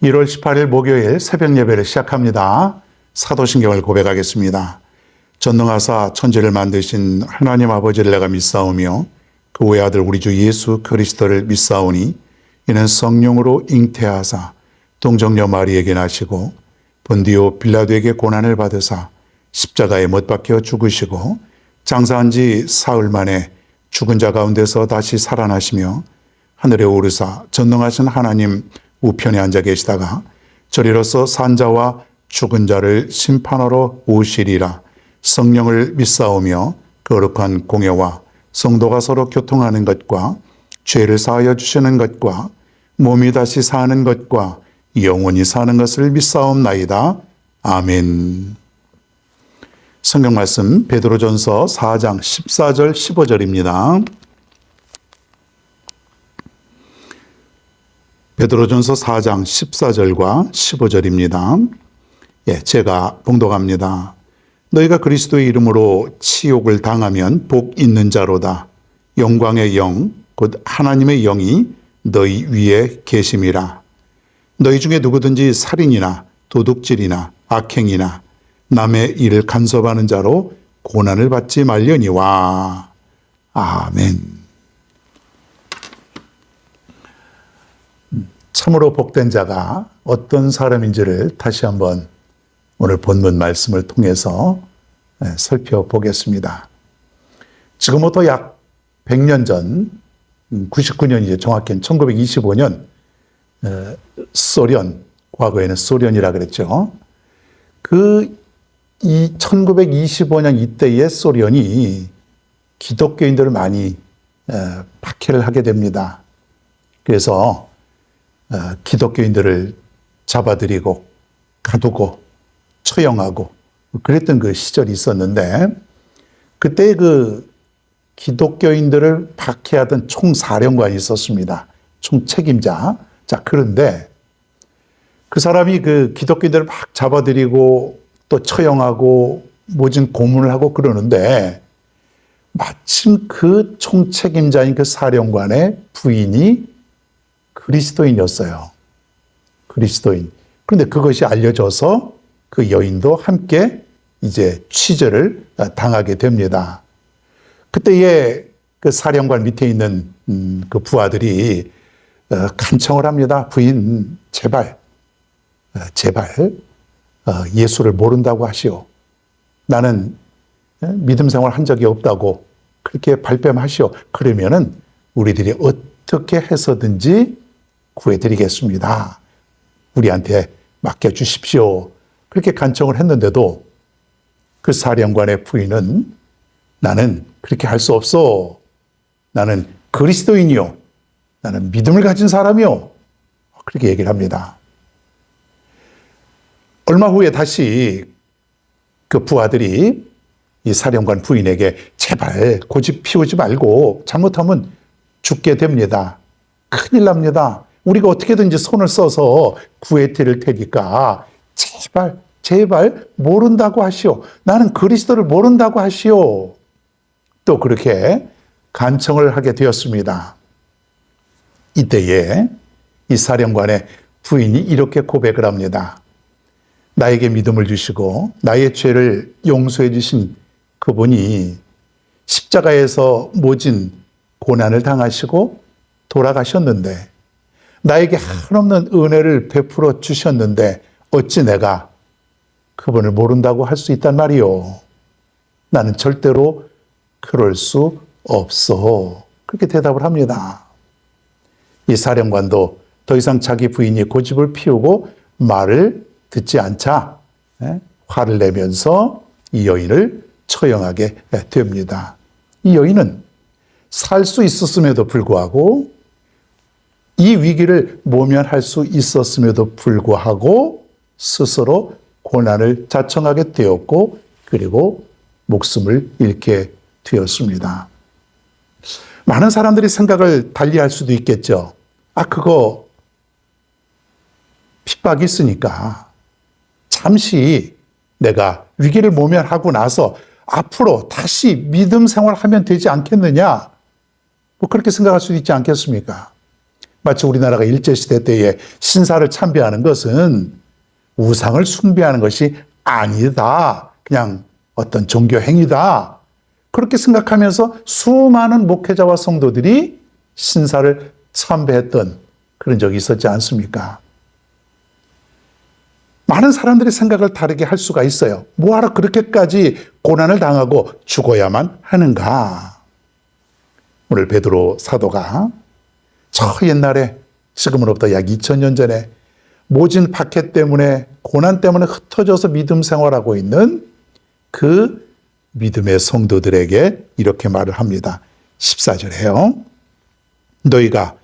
1월 18일 목요일 새벽 예배를 시작합니다. 사도신경을 고백하겠습니다. 전능하사 천지를 만드신 하나님 아버지를 내가 믿사오며 그 외아들 우리 주 예수 그리스도를 믿사오니 이는 성령으로 잉태하사 동정녀 마리에게 나시고 본디오 빌라도에게 고난을 받으사 십자가에 못 박혀 죽으시고 장사한 지 사흘 만에 죽은 자 가운데서 다시 살아나시며 하늘에 오르사 전능하신 하나님 우편에 앉아 계시다가 저리로서 산자와 죽은 자를 심판하러 오시리라. 성령을 믿사오며 거룩한 공예와 성도가 서로 교통하는 것과 죄를 사하여 주시는 것과 몸이 다시 사는 것과 영원히 사는 것을 믿사옵나이다. 아멘. 성경 말씀 베드로전서 4장 14절 15절입니다. 베드로전서 4장 14절과 15절입니다. 제가 봉독합니다. 너희가 그리스도의 이름으로 치욕을 당하면 복 있는 자로다. 영광의 영, 곧 하나님의 영이 너희 위에 계심이라. 너희 중에 누구든지 살인이나 도둑질이나 악행이나 남의 일을 간섭하는 자로 고난을 받지 말려니와. 아멘. 참으로 복된 자가 어떤 사람인지를 다시 한번 오늘 본문 말씀을 통해서 살펴보겠습니다. 지금부터 약 100년 전, 99년이죠. 정확히는 1925년 소련, 과거에는 소련이라 그랬죠. 이 1925년 이때의 소련이 기독교인들을 많이 박해를 하게 됩니다. 그래서 기독교인들을 잡아들이고 가두고 처형하고 그랬던 그 시절이 있었는데, 그때 그 기독교인들을 박해하던 총사령관이 있었습니다. 총책임자. 자, 그런데 그 사람이 그 기독교인들을 막 잡아들이고 또 처형하고 모진 고문을 하고 그러는데, 마침 그 총책임자인 그 사령관의 부인이 그리스도인이었어요. 그리스도인. 그런데 그것이 알려져서 그 여인도 함께 이제 취재를 당하게 됩니다. 그때의 그 사령관 밑에 있는 그 부하들이 간청을 합니다. 부인, 제발 예수를 모른다고 하시오. 나는 믿음 생활 한 적이 없다고 그렇게 발뺌하시오. 그러면은 우리들이 어떻게 해서든지 구해드리겠습니다. 우리한테 맡겨주십시오. 그렇게 간청을 했는데도 그 사령관의 부인은 나는 그렇게 할 수 없어. 나는 그리스도인이요. 나는 믿음을 가진 사람이요. 그렇게 얘기를 합니다. 얼마 후에 다시 그 부하들이 이 사령관 부인에게 제발 고집 피우지 말고 잘못하면 죽게 됩니다. 큰일 납니다. 우리가 어떻게든지 손을 써서 구해드릴 테니까 제발 모른다고 하시오. 나는 그리스도를 모른다고 하시오. 또 그렇게 간청을 하게 되었습니다. 이때에 이 사령관의 부인이 이렇게 고백을 합니다. 나에게 믿음을 주시고 나의 죄를 용서해 주신 그분이 십자가에서 모진 고난을 당하시고 돌아가셨는데, 나에게 한없는 은혜를 베풀어 주셨는데 어찌 내가 그분을 모른다고 할 수 있단 말이요. 나는 절대로 그럴 수 없어. 그렇게 대답을 합니다. 이 사령관도 더 이상 자기 부인이 고집을 피우고 말을 듣지 않자 화를 내면서 이 여인을 처형하게 됩니다. 이 여인은 살 수 있었음에도 불구하고, 이 위기를 모면할 수 있었음에도 불구하고 스스로 고난을 자청하게 되었고, 그리고 목숨을 잃게 되었습니다. 많은 사람들이 생각을 달리할 수도 있겠죠. 그거 핍박이 있으니까 잠시 내가 위기를 모면하고 나서 앞으로 다시 믿음 생활하면 되지 않겠느냐, 그렇게 생각할 수도 있지 않겠습니까? 마치 우리나라가 일제시대 때에 신사를 참배하는 것은 우상을 숭배하는 것이 아니다. 그냥 어떤 종교 행위다. 그렇게 생각하면서 수많은 목회자와 성도들이 신사를 참배했던 그런 적이 있었지 않습니까? 많은 사람들이 생각을 다르게 할 수가 있어요. 뭐하러 그렇게까지 고난을 당하고 죽어야만 하는가? 오늘 베드로 사도가 저 옛날에 지금으로부터 약 2000년 전에 모진 박해 때문에 고난 때문에 흩어져서 믿음 생활하고 있는 그 믿음의 성도들에게 이렇게 말을 합니다. 14절에요. 너희가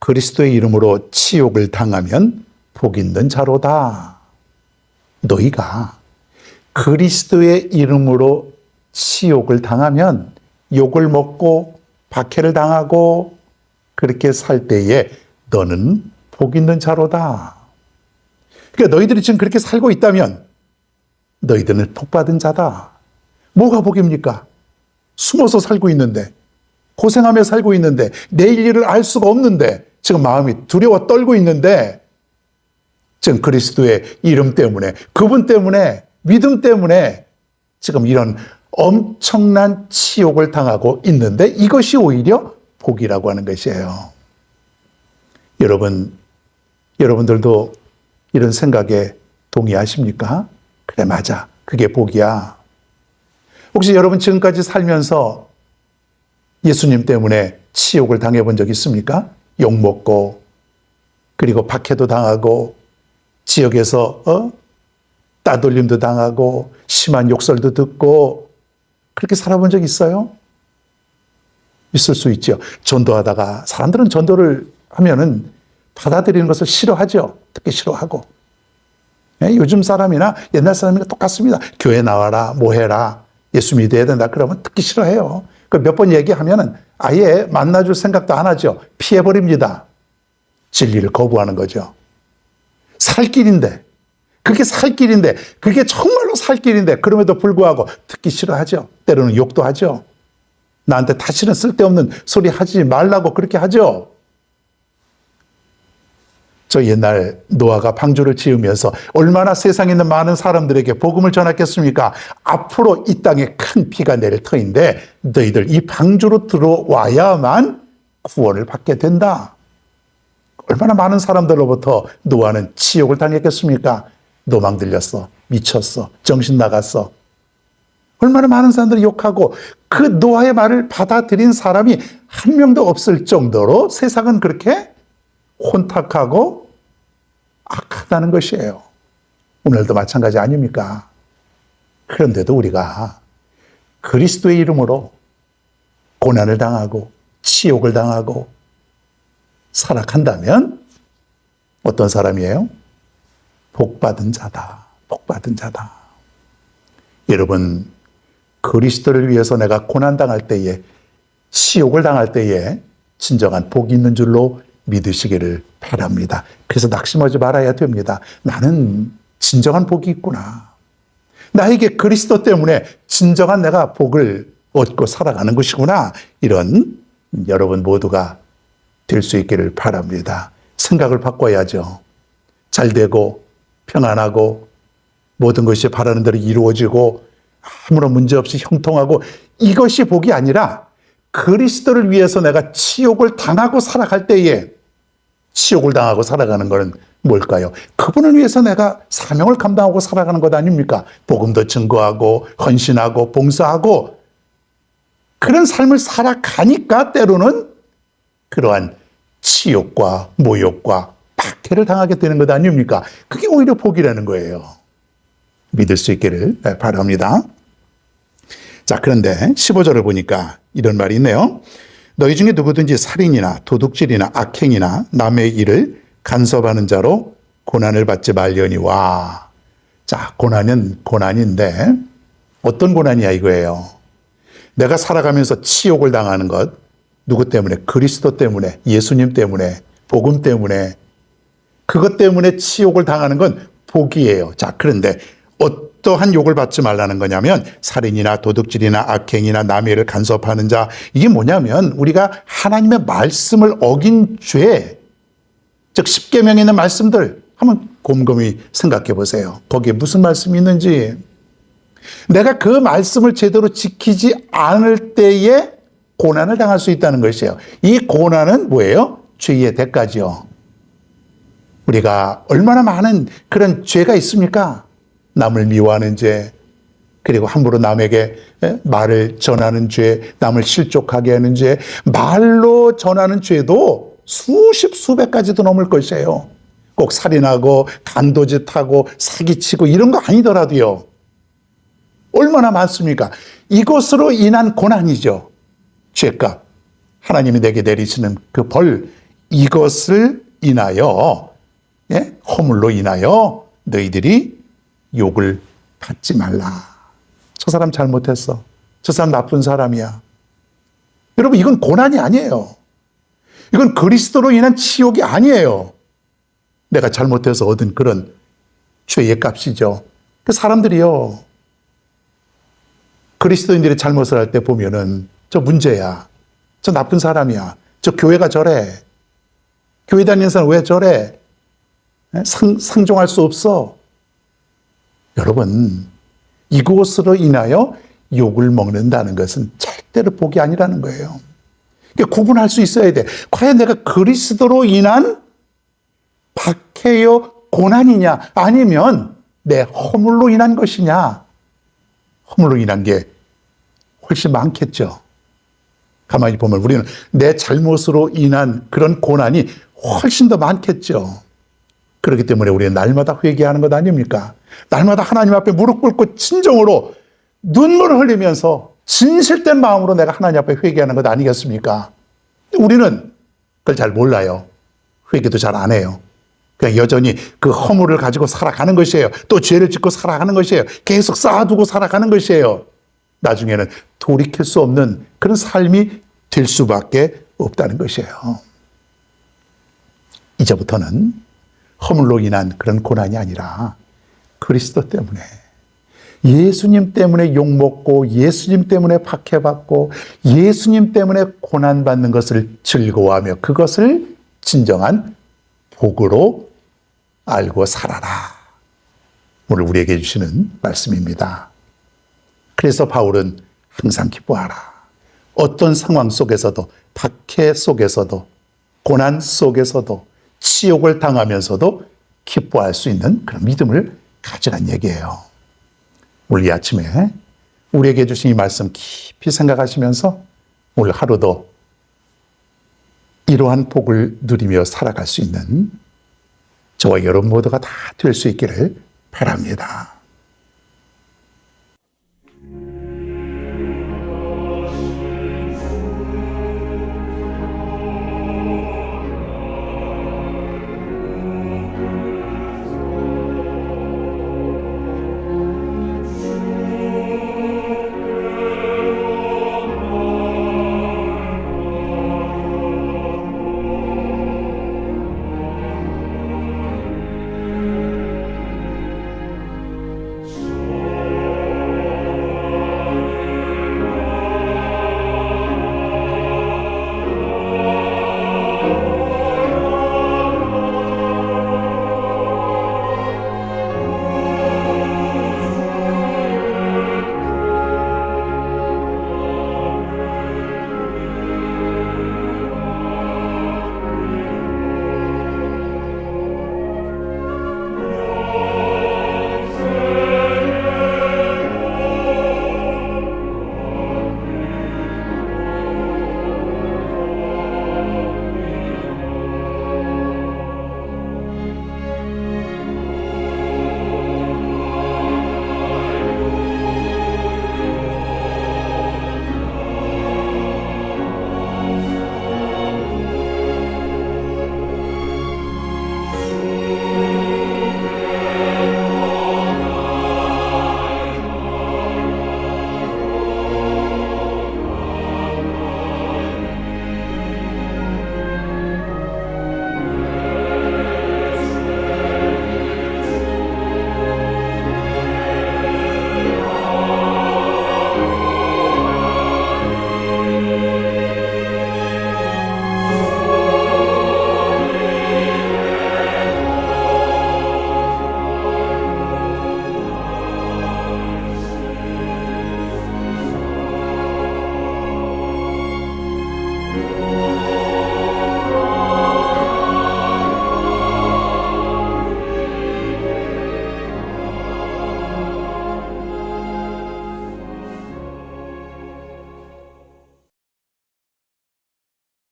그리스도의 이름으로 치욕을 당하면 복 있는 자로다. 너희가 그리스도의 이름으로 치욕을 당하면 욕을 먹고 박해를 당하고 그렇게 살 때에 너는 복 있는 자로다. 그러니까 너희들이 지금 그렇게 살고 있다면 너희들은 복 받은 자다. 뭐가 복입니까? 숨어서 살고 있는데, 고생하며 살고 있는데, 내일 일을 알 수가 없는데, 지금 마음이 두려워 떨고 있는데, 지금 그리스도의 이름 때문에, 그분 때문에, 믿음 때문에 지금 이런 엄청난 치욕을 당하고 있는데 이것이 오히려 복이라고 하는 것이에요. 여러분들도 이런 생각에 동의하십니까? 그래, 맞아. 그게 복이야. 혹시 여러분 지금까지 살면서 예수님 때문에 치욕을 당해본 적 있습니까? 욕먹고, 그리고 박해도 당하고, 지역에서 따돌림도 당하고, 심한 욕설도 듣고, 그렇게 살아본 적 있어요? 있을 수 있죠. 전도하다가, 사람들은 전도를 하면은 받아들이는 것을 싫어하죠. 특히 싫어하고. 요즘 사람이나 옛날 사람이나 똑같습니다. 교회 나와라, 뭐 해라, 예수 믿어야 된다 그러면 듣기 싫어해요. 몇 번 얘기하면은 아예 만나줄 생각도 안 하죠. 피해버립니다. 진리를 거부하는 거죠. 살 길인데, 그게 살 길인데, 그게 정말로 살 길인데, 그럼에도 불구하고 듣기 싫어하죠. 때로는 욕도 하죠. 나한테 다시는 쓸데없는 소리 하지 말라고 그렇게 하죠. 저 옛날 노아가 방주를 지으면서 얼마나 세상에 있는 많은 사람들에게 복음을 전했겠습니까? 앞으로 이 땅에 큰 비가 내릴 터인데 너희들 이 방주로 들어와야만 구원을 받게 된다. 얼마나 많은 사람들로부터 노아는 치욕을 당했겠습니까? 노망 들렸어, 미쳤어, 정신 나갔어. 얼마나 많은 사람들이 욕하고 그 노아의 말을 받아들인 사람이 한 명도 없을 정도로 세상은 그렇게 혼탁하고 악하다는 것이에요. 오늘도 마찬가지 아닙니까? 그런데도 우리가 그리스도의 이름으로 고난을 당하고 치욕을 당하고 살아간다면 어떤 사람이에요? 복받은 자다. 복받은 자다. 여러분, 그리스도를 위해서 내가 고난당할 때에, 치욕을 당할 때에 진정한 복이 있는 줄로 믿으시기를 바랍니다. 그래서 낙심하지 말아야 됩니다. 나는 진정한 복이 있구나. 나에게 그리스도 때문에 진정한 내가 복을 얻고 살아가는 것이구나. 이런 여러분 모두가 될 수 있기를 바랍니다. 생각을 바꿔야죠. 잘 되고 평안하고 모든 것이 바라는 대로 이루어지고 아무런 문제 없이 형통하고 이것이 복이 아니라 그리스도를 위해서 내가 치욕을 당하고 살아갈 때에 치욕을 당하고 살아가는 것은 뭘까요? 그분을 위해서 내가 사명을 감당하고 살아가는 것 아닙니까? 복음도 증거하고 헌신하고 봉사하고 그런 삶을 살아가니까 때로는 그러한 치욕과 모욕과 박해를 당하게 되는 것 아닙니까? 그게 오히려 복이라는 거예요. 믿을 수 있기를 바랍니다. 자, 그런데 15절을 보니까 이런 말이 있네요. 너희 중에 누구든지 살인이나 도둑질이나 악행이나 남의 일을 간섭하는 자로 고난을 받지 말려니와. 자, 고난은 고난인데 어떤 고난이야 이거예요. 내가 살아가면서 치욕을 당하는 것, 누구 때문에? 그리스도 때문에, 예수님 때문에, 복음 때문에, 그것 때문에 치욕을 당하는 건 복이에요. 자, 그런데 어떠한 욕을 받지 말라는 거냐면 살인이나 도둑질이나 악행이나 남의 일을 간섭하는 자, 이게 뭐냐면 우리가 하나님의 말씀을 어긴 죄, 즉 십계명에 있는 말씀들 한번 곰곰이 생각해 보세요. 거기에 무슨 말씀이 있는지. 내가 그 말씀을 제대로 지키지 않을 때에 고난을 당할 수 있다는 것이에요. 이 고난은 뭐예요? 죄의 대가죠. 우리가 얼마나 많은 그런 죄가 있습니까? 남을 미워하는 죄, 그리고 함부로 남에게 말을 전하는 죄, 남을 실족하게 하는 죄, 말로 전하는 죄도 수십 수백 가지도 넘을 것이에요. 꼭 살인하고 강도짓하고 사기치고 이런 거 아니더라도요. 얼마나 많습니까? 이것으로 인한 고난이죠. 죄값, 하나님이 내게 내리시는 그 벌, 이것을 인하여, 허물로 인하여 너희들이 욕을 받지 말라. 저 사람 잘못했어. 저 사람 나쁜 사람이야. 여러분, 이건 고난이 아니에요. 이건 그리스도로 인한 치욕이 아니에요. 내가 잘못해서 얻은 그런 죄의 값이죠. 그 사람들이요, 그리스도인들이 잘못을 할 때 보면은 저 문제야. 저 나쁜 사람이야. 저 교회가 저래. 교회 다니는 사람 왜 저래? 상종할 수 없어. 여러분, 이것으로 인하여 욕을 먹는다는 것은 절대로 복이 아니라는 거예요. 그러니까 구분할 수 있어야 돼. 과연 내가 그리스도로 인한 박해요 고난이냐, 아니면 내 허물로 인한 것이냐. 허물로 인한 게 훨씬 많겠죠. 가만히 보면 우리는 내 잘못으로 인한 그런 고난이 훨씬 더 많겠죠. 그렇기 때문에 우리는 날마다 회개하는 것 아닙니까? 날마다 하나님 앞에 무릎 꿇고 진정으로 눈물을 흘리면서 진실된 마음으로 내가 하나님 앞에 회개하는 것 아니겠습니까? 우리는 그걸 잘 몰라요. 회개도 잘 안 해요. 그냥 여전히 그 허물을 가지고 살아가는 것이에요. 또 죄를 짓고 살아가는 것이에요. 계속 쌓아두고 살아가는 것이에요. 나중에는 돌이킬 수 없는 그런 삶이 될 수밖에 없다는 것이에요. 이제부터는 허물로 인한 그런 고난이 아니라 그리스도 때문에, 예수님 때문에 욕먹고 예수님 때문에 박해받고 예수님 때문에 고난받는 것을 즐거워하며 그것을 진정한 복으로 알고 살아라. 오늘 우리에게 해주시는 말씀입니다. 그래서 바울은 항상 기뻐하라. 어떤 상황 속에서도, 박해 속에서도, 고난 속에서도, 치욕을 당하면서도 기뻐할 수 있는 그런 믿음을 가지란 얘기예요. 오늘 이 아침에 우리에게 주신 이 말씀 깊이 생각하시면서 오늘 하루도 이러한 복을 누리며 살아갈 수 있는 저와 여러분 모두가 다 될 수 있기를 바랍니다.